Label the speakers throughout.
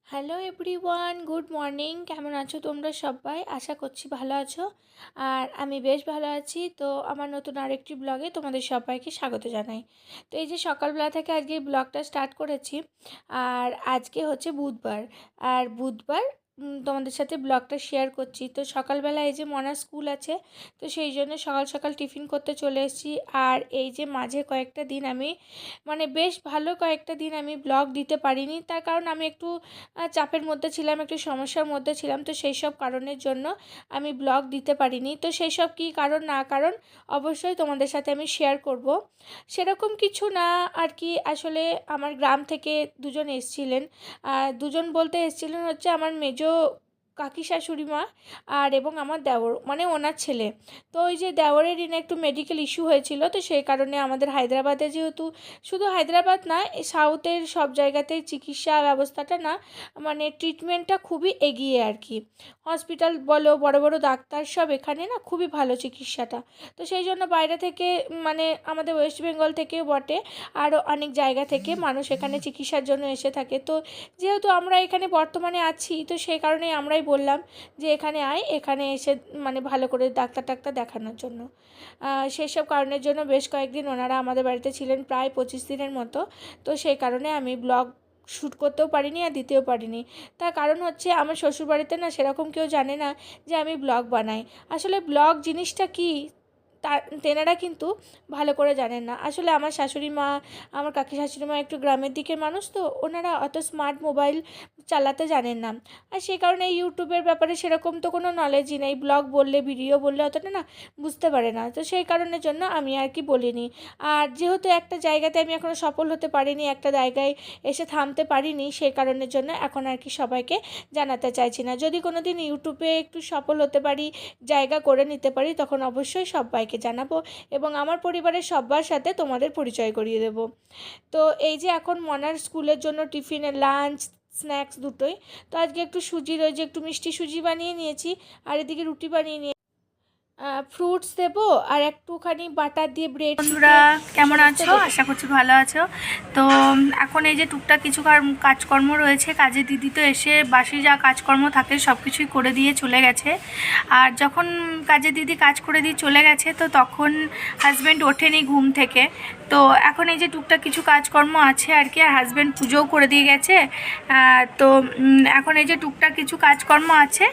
Speaker 1: Hello everyone, good morning. কেমন আছো তোমরা সবাই? আশা করছি ভালো আছো। আর আমি বেশ ভালো আছি। তো আমার নতুন আরেকটি ব্লগে তোমাদের সবাইকে স্বাগত জানাই। তো এই যে সকালবেলা থেকে আজকে এই ব্লগটা স্টার্ট করেছি। আর আজকে হচ্ছে বুধবার। আর বুধবার তোমাদের সাথে ব্লগটা শেয়ার করছি। তো সকালবেলা এই যে মনার স্কুল আছে, তো সেই জন্য সকাল সকাল টিফিন করতে চলে এসেছি। আর এই যে মাঝে কয়েকটা দিন আমি বেশ ভালো কয়েকটা দিন আমি ব্লগ দিতে পারিনি। তার কারণ আমি একটু চাপের মধ্যে ছিলাম, একটু সমস্যার মধ্যে ছিলাম। তো সেই সব কারণের জন্য আমি ব্লগ দিতে পারিনি। তো সেই সব কী কারণ না কারণ অবশ্যই তোমাদের সাথে আমি শেয়ার করব। সেরকম কিছু না আর কি। আসলে আমার গ্রাম থেকে দুজন এসেছিলেন। দুজন বলতে এসেছিলেন হচ্ছে আমার মেজো কাকি শাশুড়ি মা আর এবং আমার দেওর ওনার ছেলে। তো ওই যে দেওরেরই না একটু মেডিকেল ইস্যু হয়েছিল। তো সেই কারণে আমাদের হায়দ্রাবাদে, যেহেতু শুধু হায়দ্রাবাদ না, সাউথের সব জায়গাতেই চিকিৎসা ব্যবস্থাটা না ট্রিটমেন্টটা খুবই এগিয়ে আর কি। হসপিটাল বলো, বড় বড় ডাক্তার সব এখানে না খুবই ভালো চিকিৎসাটা। তো সেই জন্য বাইরে থেকে আমাদের ওয়েস্ট বেঙ্গল থেকেও বটে, আরও অনেক জায়গা থেকে মানুষ এখানে চিকিৎসার জন্য এসে থাকে। তো যেহেতু আমরা এখানে বর্তমানে আছি, তো সেই কারণেই আমরাই বললাম যে এখানে আয়, এখানে এসে ভালো করে ডাক্তার দেখানোর জন্য। সেই সব কারণের জন্য বেশ কয়েকদিন ওনারা আমাদের বাড়িতে ছিলেন, প্রায় 25 দিনের মতো। তো সেই কারণে আমি ব্লগ শ্যুট করতেও পারিনি আর দিতেও পারিনি। তার কারণ হচ্ছে আমার শ্বশুরবাড়িতে না সেরকম কেউ জানে না যে আমি ব্লগ বানাই। আসলে ব্লগ জিনিসটা কী তেনারা কিন্তু ভালো করে জানেন না। আসলে আমার শাশুড়ি মা, আমার কাকি শাশুড়ি মা একটু গ্রামের দিকের মানুষ, তো ওনারা অত স্মার্ট মোবাইল চালাতে জানেন না। আর সেই কারণে ইউটিউবের ব্যাপারে সেরকম তো কোনো নলেজই নেই। ব্লগ বললে, ভিডিও বললে অতটা না বুঝতে পারে না। তো সেই কারণের জন্য আমি আর কি বলিনি। আর যেহেতু একটা জায়গাতে আমি এখনও সফল হতে পারিনি, একটা জায়গায় এসে থামতে পারিনি, সেই কারণের জন্য এখন আর কি সবাইকে জানাতে চাইছি না। যদি কোনো দিন ইউটিউবে একটু সফল হতে পারি, জায়গা করে নিতে পারি, তখন অবশ্যই সবাইকে জানাবো এবং আমার পরিবারের সবার সাথে তোমাদের পরিচয় করিয়ে দেব। তো এই যে এখন মনার স্কুলের জন্য টিফিনে লাঞ্চ স্ন্যাক্স দুটোই। তো আজকে একটু সুজির ওই যে একটু মিষ্টি সুজি বানিয়ে নিয়েছি, আর এদিকে রুটি বানিয়ে নিয়ে ফ্রুটস দেবো আর একটুখানি বাটার দিয়ে ব্রেড।
Speaker 2: বন্ধুরা কেমন আছো? আশা করছি ভালো আছো। তো এখন এই যে টুকটাক কিছু কাজকর্ম রয়েছে। কাজে দিদি তো এসে বাসি যা কাজকর্ম থাকে সব কিছুই করে দিয়ে চলে গেছে। আর যখন কাজে দিদি কাজ করে দিয়ে চলে গেছে, তো তখন হাজব্যান্ড ওঠেনি ঘুম থেকে। তো এখন এই যে টুকটাক কিছু কাজকর্ম আছে আর কি। আর হাজব্যান্ড পুজোও করে দিয়ে গেছে। তো এখন এই যে টুকটাক কিছু কাজকর্ম আছে,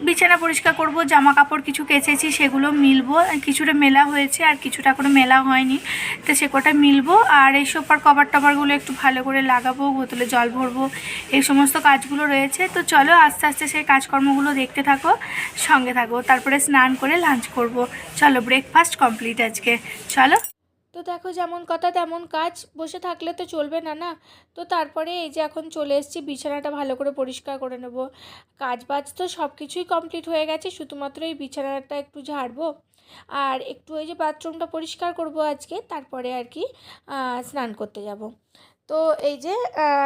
Speaker 2: বিছানা পরিষ্কার করব, জামা কাপড় কিছু কেচেছি সেগুলো মিলবো। কিছুটা মেলা হয়েছে আর কিছুটা এখনো মেলা হয়নি, তো সে কটা মিলবো। আর এই সোফার কভার টভারগুলো একটু ভালো করে লাগাবো, বোতলে জল ভরবো, এই সমস্ত কাজগুলো রয়েছে। তো চলো আস্তে আস্তে সেই কাজকর্মগুলো দেখতে থাকো, সঙ্গে থাকো। তারপরে স্নান করে লাঞ্চ করব। চলো, ব্রেকফাস্ট কমপ্লিট আজকে, চলো।
Speaker 1: তো দেখো, যেমন কথা তেমন কাজ, বসে থাকলে তো চলবে না না। তো তারপরে এই যে এখন চলে এসেছি, বিছানাটা ভালো করে পরিষ্কার করে নেব। কাজ বাজ তো সব কিছুই কমপ্লিট হয়ে গেছে, শুধুমাত্র এই বিছানাটা একটু ঝাড়বো আর একটু এই যে বাথরুমটা পরিষ্কার করব আজকে। তারপরে আর কি স্নান করতে যাব। তো এই যে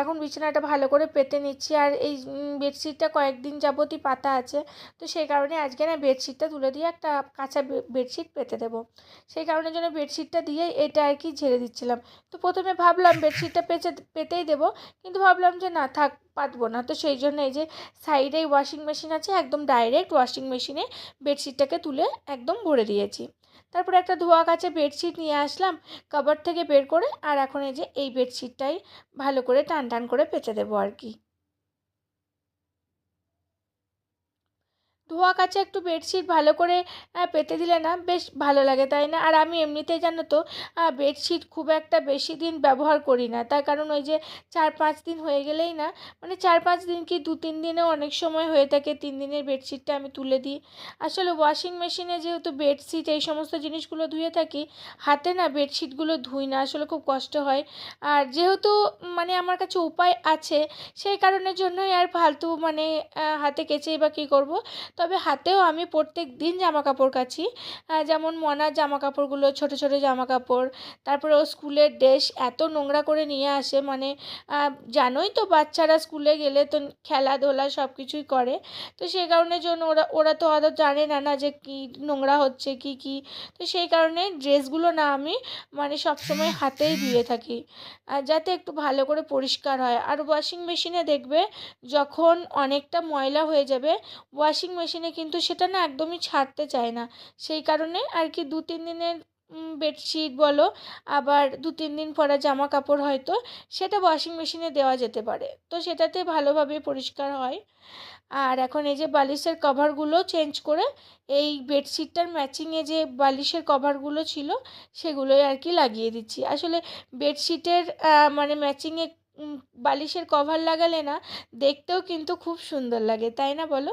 Speaker 1: এখন বিছানাটা ভালো করে পেতে নিচ্ছি। আর এই বেডশিটটা কয়েকদিন যাবতই পাতা আছে, তো সেই কারণে আজকে না বেডশিটটা তুলে দিয়ে একটা কাঁচা বেডশিট পেতে দেবো। সেই কারণের জন্য বেডশিটটা দিয়ে এটা আর কি ঝেড়ে দিচ্ছিলাম। তো প্রথমে ভাবলাম বেডশিটটা পেতেই দেবো, কিন্তু ভাবলাম যে না থাক, পাতবো না। তো সেই জন্য এই যে সাইডেই ওয়াশিং মেশিন আছে, একদম ডাইরেক্ট ওয়াশিং মেশিনে বেডশিটটাকে তুলে একদম ভরে দিয়েছি। তারপরে একটা ধোয়া কাচা বেডশিট নিয়ে আসলাম কাভার থেকে বের করে। আর এখন এই যে এই বেডশিটটাই ভালো করে টান টান করে পেতে দেবো আর কি। ধোয়া কাচা একটু বেডশিট ভালো করে পেতে দিলে না বেশ ভালো লাগে, তাই না? আর আমি এমনিতেই জানো তো বেডশিট খুব একটা বেশি দিন ব্যবহার করি না। তার কারণ ওই যে 4-5 দিন হয়ে গেলেই না, 4-5 দিন কি 2-3 দিনেও অনেক সময় হয়ে থাকে, 3 দিনের বেডশিটটা আমি তুলে দিই। আসলে ওয়াশিং মেশিনে যেহেতু বেডশিট এই সমস্ত জিনিসগুলো ধুয়ে থাকি, হাতে না বেডশিটগুলো ধুই না, আসলে খুব কষ্ট হয়। আর যেহেতু আমার কাছে উপায় আছে, সেই কারণের জন্যই আর ফালতু হাতে কেচেই বা কী করব। তবে সেরকমভাবে হাতেও আমি প্রত্যেক দিন জামা কাপড় কাচি। যেমন মনার জামা কাপড়গুলো, ছোটো ছোটো জামা কাপড়, তারপরে ও স্কুলের ড্রেস এত নোংরা করে নিয়ে আসে, মানে জানোই তো বাচ্চারা স্কুলে গেলে তো খেলাধুলা সব কিছুই করে, তো সেই কারণের জন্য ওরা ওরা তো অত জানে না না যে কী নোংরা হচ্ছে কী কী। তো সেই কারণে ড্রেসগুলো না আমি মানে সবসময় হাতেই ধুয়ে থাকি, যাতে একটু ভালো করে পরিষ্কার হয়। আর ওয়াশিং মেশিনে দেখবে যখন অনেকটা ময়লা হয়ে যাবে, ওয়াশিং মেশিনে কিন্তু সেটা না একদমই ছাড়তে চায় না। সেই কারণে আর কি 2-3 দিনের বেডশিট বলো, আবার 2-3 দিন পরা জামা কাপড় হয়তো সেটা ওয়াশিং মেশিনে দেওয়া যেতে পারে, তো সেটাতে ভালোভাবে পরিষ্কার হয়। আর এখন এই যে বালিশের কভারগুলো চেঞ্জ করে এই বেডশিটটার ম্যাচিংয়ে যে বালিশের কভারগুলো ছিল সেগুলোই আর কি লাগিয়ে দিচ্ছি। আসলে বেডশিটের মানে ম্যাচিংয়ে বালিশের কভার লাগালে না দেখতেও কিন্তু খুব সুন্দর লাগে, তাই না বলো?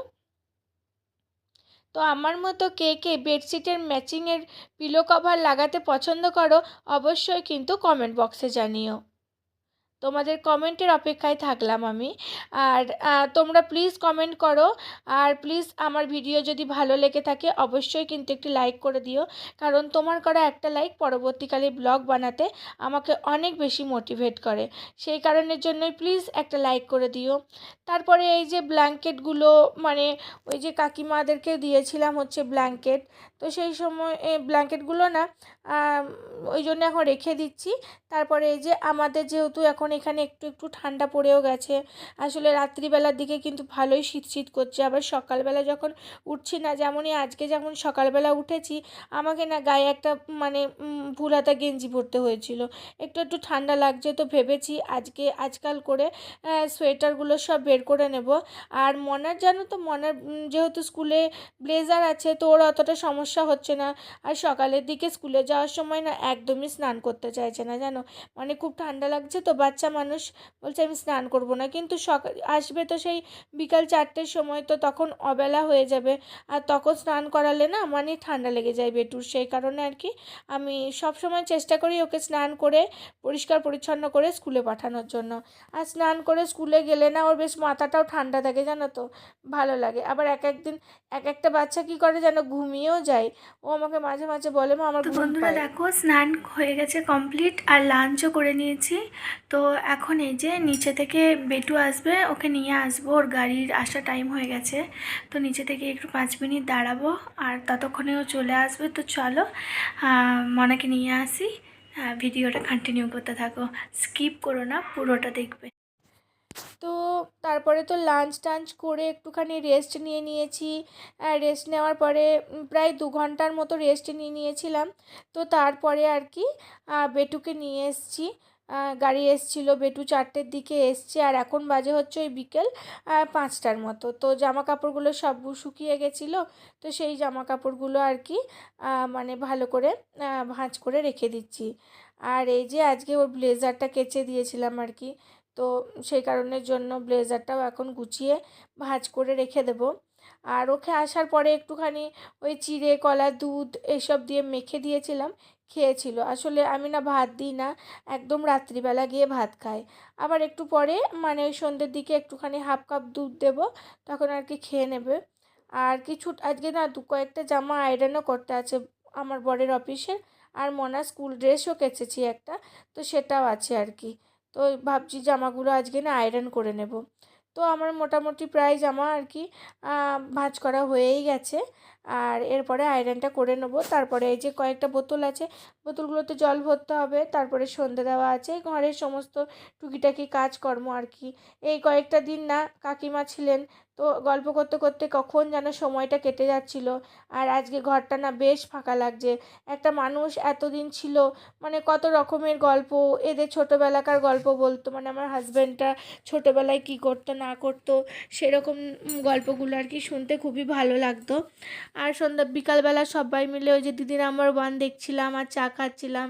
Speaker 1: তো আমার মতো কে কে বেডশিটের ম্যাচিংয়ের পিলো কভার লাগাতে পছন্দ করো অবশ্যই কিন্তু কমেন্ট বক্সে জানিও। তোমাদের কমেন্টের অপেক্ষায় থাকলাম আমি। আর তোমরা প্লিজ কমেন্ট করো, আর প্লিজ আমার ভিডিও যদি ভালো লেগে থাকে অবশ্যই কিন্তু একটি লাইক করে দিও, কারণ তোমার করা একটা লাইক পরবর্তীকালে ব্লগ বানাতে আমাকে অনেক বেশি মোটিভেট করে। সেই কারণের জন্যই প্লিজ একটা লাইক করে দিও। তারপরে এই যে ব্ল্যাঙ্কেটগুলো, মানে ওই যে কাকিমাদেরকে দিয়েছিলাম হচ্ছে ব্ল্যাঙ্কেট, তো সেই সময় এই ব্ল্যাঙ্কেটগুলো না ওই জন্য এখন রেখে দিচ্ছি। তারপরে এই যে আমাদের যেহেতু এখন এখানে একটু একটু ঠান্ডা পড়েও গেছে, আসলে রাত্রিবেলার দিকে কিন্তু ভালোই শীত শীত করছে, আবার সকালবেলা যখন উঠছি না, যেমনই আজকে যখন সকালবেলা উঠেছি আমাকে না গায়ে একটা মানে ফুল হাতা গেঞ্জি পরতে হয়েছিল, একটু একটু ঠান্ডা লাগছে, তো ভেবেছি আজকাল করে সোয়েটারগুলো সব বের করে নেব। আর মনার জানো তো, মনার যেহেতু স্কুলে ব্লেজার আছে তো ওর অতটা সমস্যা হচ্ছে না। আর সকালের দিকে স্কুলে যাওয়ার সময় না একদমই স্নান করতে চাইছে না জানো, মানে খুব ঠান্ডা লাগছে তো, বাচ্চা মানুষ বলছে আমি স্নান করব না, কিন্তু সকাল আসবে তো সেই বিকাল 4টের সময়, তো তখন অবেলা হয়ে যাবে, আর তখন স্নান করালে না মানে ঠান্ডা লেগে যায় বেটুর। সেই কারণে আর কি আমি সব সময় চেষ্টা করি ওকে স্নান করে পরিষ্কার পরিচ্ছন্ন করে স্কুলে পাঠানোর জন্য। আর স্নান করে স্কুলে গেলে না ওর বেশ মাথাটাও ঠান্ডা থাকে জানো তো, ভালো লাগে। আবার এক একদিন এক একটা বাচ্চা কী করে যেন ঘুমিয়েও যায়, ও আমাকে মাঝে মাঝে বলে মা আমার
Speaker 2: তো
Speaker 1: ঘুম
Speaker 2: বন্ধুরা
Speaker 1: পায়।
Speaker 2: দেখো, স্নান হয়ে গেছে কমপ্লিট, আর লাঞ্চও করে নিয়েছি। তো এখন এই যে নিচে থেকে বেটু আসবে, ওকে নিয়ে আসবো, ওর গাড়ির আসা টাইম হয়ে গেছে। তো নিচে থেকে একটু 5 মিনিট দাঁড়াবো, আর ততক্ষণে ও চলে আসবে। তো চলো মনাকে নিয়ে আসি। ভিডিওটা কন্টিনিউ করতে থাকো, স্কিপ করো না, পুরোটা দেখবে।
Speaker 1: তো তারপরে তো লাঞ্চ টাঞ্চ করে একটুখানি রেস্ট নিয়ে নিয়েছি। রেস্ট নেওয়ার পরে প্রায় 2 ঘন্টার মতো রেস্ট নিয়ে নিয়েছিলাম। তো তারপরে আর কি বেটুকে নিয়ে এসেছি, গাড়ি এসেছিলো, বেটু 4টের দিকে এসছে, আর এখন বাজে হচ্ছে ওই বিকেল 5টার মতো। তো জামা কাপড়গুলো সব শুকিয়ে গেছিলো, তো সেই জামা কাপড়গুলো আর কি মানে ভালো করে ভাঁজ করে রেখে দিচ্ছি। আর এই যে আজকে ওর ব্লেজারটা কেচে দিয়েছিলাম আর কি, তো সেই কারণের জন্য ব্লেজারটাও এখন গুছিয়ে ভাঁজ করে রেখে দেবো। আর ওকে আসার পরে একটুখানি ওই চিড়ে কলা দুধ এসব দিয়ে মেখে দিয়েছিলাম, খেয়েছিল। আসলে আমি না ভাত দিই না, একদম রাত্রিবেলা গিয়ে ভাত খাই। আবার একটু পরে মানে ওই সন্ধ্যের দিকে একটুখানি 1/2 কাপ দুধ দেবো, তখন আর কি খেয়ে নেবে। আর কিছু আজকে না কয়েকটা জামা আয়রনও করতে আছে আমার বরের অফিসের, আর মনার স্কুল ড্রেসও কেচেছি একটা, তো সেটাও আছে আর কি। তো ভাবছি জামাগুলো আজকে না আয়রন করে নেব। তো আমার মোটামুটি প্রায় জামা আর কি ভাঁজ করা হয়েই গেছে, আর এরপরে আয়রনটা করে নেবো। তারপরে এই যে কয়েকটা বোতল আছে, বোতলগুলোতে জল ভরতে হবে, তারপরে সন্ধে দেওয়া আছে, ঘরের সমস্ত টুকিটাকি কাজকর্ম আর কি। এই কয়েকটা দিন না কাকিমা ছিলেন, তো গল্প করতে করতে কখন যেন সময়টা কেটে যাচ্ছিল। আর আজকে ঘরটা না বেশ ফাঁকা লাগছে। একটা মানুষ এতদিন ছিল, মানে কত রকমের গল্প, এদের ছোটোবেলাকার গল্প বলতো, মানে আমার হাজব্যান্ডটা ছোটোবেলায় কী করতো না করতো সেরকম গল্পগুলো আর কি শুনতে খুবই ভালো লাগতো। আর সন্ধ্যা বিকালবেলা সবাই মিলে ওই যে দিদি নাম্বার 1 দেখছিলাম আর চা খাচ্ছিলাম।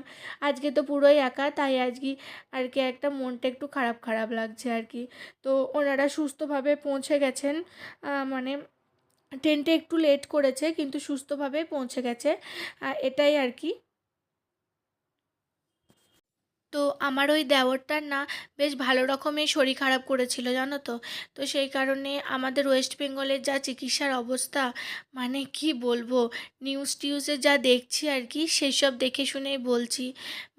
Speaker 1: আজকে তো পুরোই একা, তাই আজকে আর কি একটা মনটা একটু খারাপ খারাপ লাগছে আর কি। তো ওনারা সুস্থভাবে পৌঁছে গেছেন, মানে ট্রেনটা একটু লেট করেছে কিন্তু সুস্থভাবে পৌঁছে গেছে, এটাই আর কি। তো আমার ওই দেওরটার না বেশ ভালো রকমের শরীর খারাপ করেছিল জানো তো। তো সেই কারণে আমাদের ওয়েস্ট বেঙ্গলের যা চিকিৎসার অবস্থা, মানে কি বলবো, নিউজ টিউজে যা দেখছি আর কি সেই সব দেখে শুনেই বলছি।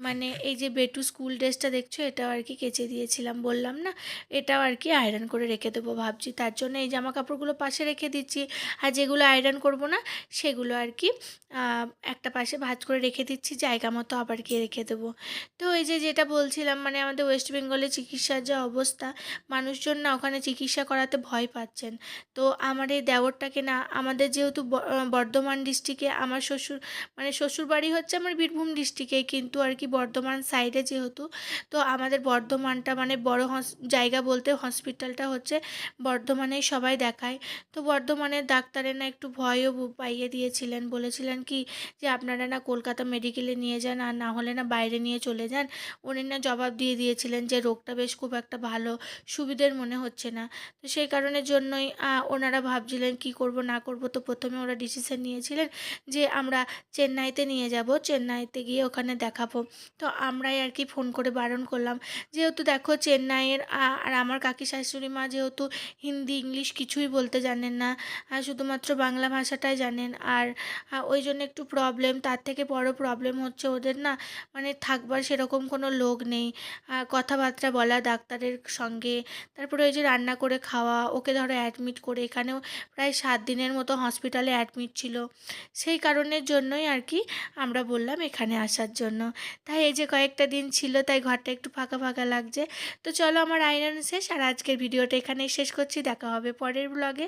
Speaker 1: মানে এই যে বেটু স্কুল ড্রেসটা দেখছো, এটাও আর কি কেচে দিয়েছিলাম, বললাম না, এটাও আর কি আয়রন করে রেখে দেবো ভাবছি। তার জন্য এই জামা কাপড়গুলো পাশে রেখে দিচ্ছি, আর যেগুলো আয়রন করব না সেগুলো আর কি একটা পাশে ভাঁজ করে রেখে দিচ্ছি, জায়গা মতো আবার গিয়ে রেখে দেবো। তো এই যে যেটা বলছিলাম, মানে আমাদের ওয়েস্ট বেঙ্গলে চিকিৎসার যা অবস্থা, মানুষজন না ওখানে চিকিৎসা করাতে ভয় পাচ্ছেন। তো আমার এই দেওরটাকে না, আমাদের যেহেতু বর্ধমান ডিস্ট্রিক্টে আমার শ্বশুর, মানে শ্বশুর বাড়ি হচ্ছে আমার বীরভূম ডিস্ট্রিক্টে, কিন্তু আর কি বর্ধমান সাইডে যেহেতু, তো আমাদের বর্ধমানটা মানে বড় জায়গা বলতে হসপিটালটা হচ্ছে বর্ধমানেই সবাই দেখায়। তো বর্ধমানের ডাক্তারের না একটু ভয়ও পাইয়ে দিয়েছিলেন, বলেছিলেন কি যে আপনারা না কলকাতা মেডিকেলে নিয়ে যান, আর না হলে না বাইরে নিয়ে চলে যান। উনি না জবাব দিয়ে দিয়েছিলেন যে রোগটা বেশ খুব একটা ভালো সুবিধের মনে হচ্ছে না। তো সেই কারণের জন্যই ওনারা ভাবছিলেন কি করব না করব। তো প্রথমে ওরা ডিসিশন নিয়েছিলেন যে আমরা চেন্নাইতে নিয়ে যাব, চেন্নাইতে গিয়ে ওখানে দেখাবো। তো আমরাই আর কি ফোন করে বারণ করলাম, যেহেতু দেখো চেন্নাইয়ের আর আমার কাকি শাশুড়ি মা যেহেতু হিন্দি ইংলিশ কিছুই বলতে জানেন না, শুধুমাত্র বাংলা ভাষাটাই জানেন। আর ওই জন্য একটু প্রবলেম, তার থেকে বড় প্রবলেম হচ্ছে ওদের না মানে থাকবার সেরকম কোনো লোক নেই, কথাবার্তা বলা ডাক্তারের সঙ্গে, তারপরে ওই যে রান্না করে খাওয়া, ওকে ধরো অ্যাডমিট করে এখানেও প্রায় 7 দিনের মতো হসপিটালে অ্যাডমিট ছিল। সেই কারণের জন্যই আর কি আমরা বললাম এখানে আসার জন্য। তাই এই যে কয়েকটা দিন ছিল, তাই ঘরটা একটু ফাঁকা ফাঁকা লাগছে। তো চলো, আমার আয়রন শেষ, আর আজকের ভিডিওটা এখানেই শেষ করছি, দেখা হবে পরের ব্লগে।